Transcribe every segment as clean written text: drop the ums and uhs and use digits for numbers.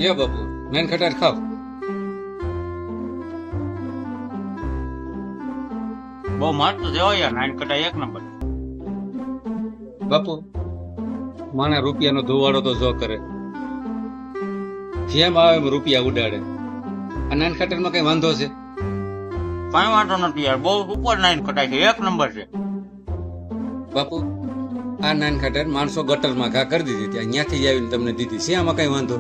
લ્યો બાપુ નાન ખટાર ખાવ. બહુ મસ્ત છે હો યાર, નાન કટાઈ એક નંબર. બાપુ માણા રૂપિયાનો ધોવાડો તો જો કરે, જેમ આવે એમ રૂપિયા ઉડાડે. આ નાન ખટારમાં કઈ વાંધો છે? કઈ વાંધો નથી યાર, બહુ ઉપર નાન કટાઈ છે, એક નંબર છે. બાપુ આ નાન ખટાર માણસો ગટરમાં ઘા કરી દીધી, ત્યાં ત્યાંથી જ આવીને તમને દીધી છે, આમાં કઈ વાંધો?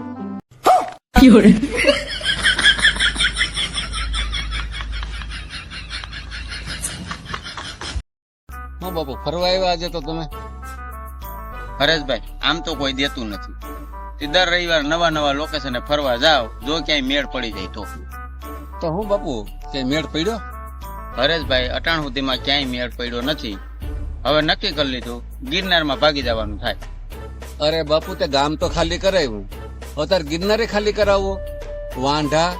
હા બાપુ ફરવા આવ્યા આજે તો તમે? હરેશભાઈ આમ તો કોઈ દેતું નથી, તે દર રવિવાર નવા નવા લોકેશને ફરવા જાવ, જો ક્યાંય મેળ પડી જાય તો હું બાપુ ક્યાંય મેળ પડ્યો? હરેશભાઈ અટાણ સુધીમાં ક્યાંય મેળ પડ્યો નથી. હવે નક્કી કરી લીધું ગિરનારમાં ભાગી જવાનું થાય. અરે બાપુ તે ગામ તો ખાલી કરાવ્યું, અત્યારે ગિરનારે ખાલી કરાવવો? વાંઢા.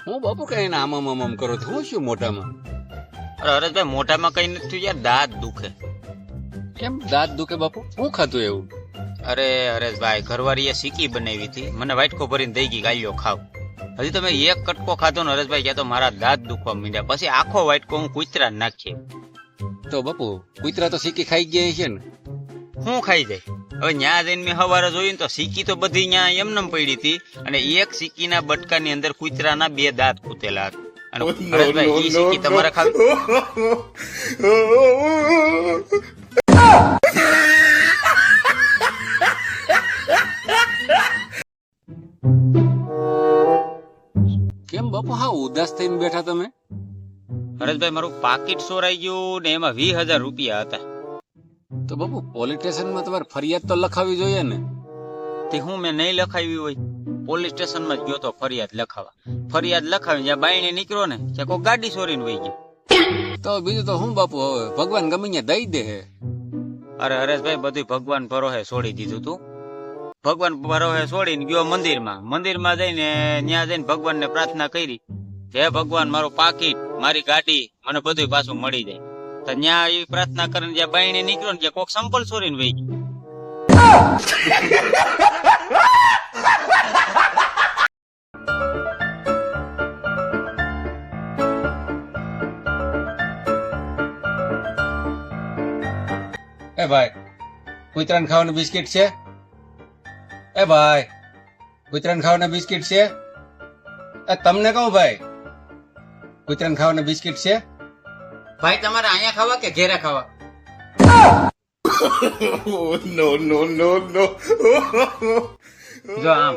હું બાપુ કઈ આમ કરો છો? હું શું મોઢામાં? અરે હરેશભાઈ મોઢામાં કઈ નથી યાર, દાંત દુખે. કેમ દાંત દુખે બાપુ? હું ખાતું એવું? અરે હરેશભાઈ ઘરવાળીએ સિક્કી બનાવી હતી, મને વાટકો ભરીને દઈ ગઈ, ગાલ્યો ખાવ. હજી તમે એક કટકો ખાધો ને હરેશભાઈ, ત્યાં તો મારા દાંત દુખવા માંડ્યા. પછી આખો વાટકો હું કૂતરા નાખીએ. તો બાપુ કૂતરા તો સિક્કી ખાઈ ગયા છે ને? હું ખાઈ જાય? હવે ન્યા જઈને મેં સવારે જોયું તો સિક્કી તો બધી ન્યા એમનેમ પડી હતી, અને એક સિક્કીના બટકાની અંદર કૂતરાના 2 દાંત કૂતેલા હતા. અને હરેશભાઈ ઈ સિક્કી તમારે ખાવી? કેમ બાપુ હા ઉદાસ થઈને બેઠા તમે? હરેશભાઈ મારું પાકીટ ચોરાઈ ગયું ને એમાં 20,000 રૂપિયા હતા. તો બાપુ પોલીસ સ્ટેશનમાં તમારે ફરિયાદ તો લખાવી જોઈએ ને? તે હું મેં નહીં લખાવી હોય, પોલીસ સ્ટેશનમાં જ ગયો તો ફરિયાદ લખાવા. ફરિયાદ લખાવી જ્યાં બાયણે નીકળ્યો ને ત્યાં કોઈ ગાડી ચોરીને વહી ગઈ. તો બીજું તો હું બાપુ, હવે ભગવાન ગમે ત્યાં દઈ દે. અરે હરેશભાઈ બધું ભગવાન ભરોસે છોડી દીધું તું. ભગવાન ભરોસે છોડીને ગયો મંદિરમાં જઈને ત્યાં જઈને ભગવાનને પ્રાર્થના કરી, હે ભગવાન મારું પાકીટ, મારી ગાડી, મને બધું પાછું મળી જાય. તો ત્યાં એવી પ્રાર્થના કરીને જ્યાં બાયણે નીકળ્યો ને ત્યાં કોક સંપલ ચોરીને વહી ગયું. એ ભાઈ કૂતરાને ખાવાનું બિસ્કિટ છે? એ ભાઈ કૂતરાને ખાવાના બિસ્કિટ છે? એ તમને કહું ભાઈ, કૂતરાને ખાવાના બિસ્કિટ છે? ભાઈ તમારે અહીંયા ખાવા કે ઘેરે ખાવા? No, no, no, no. જો આમ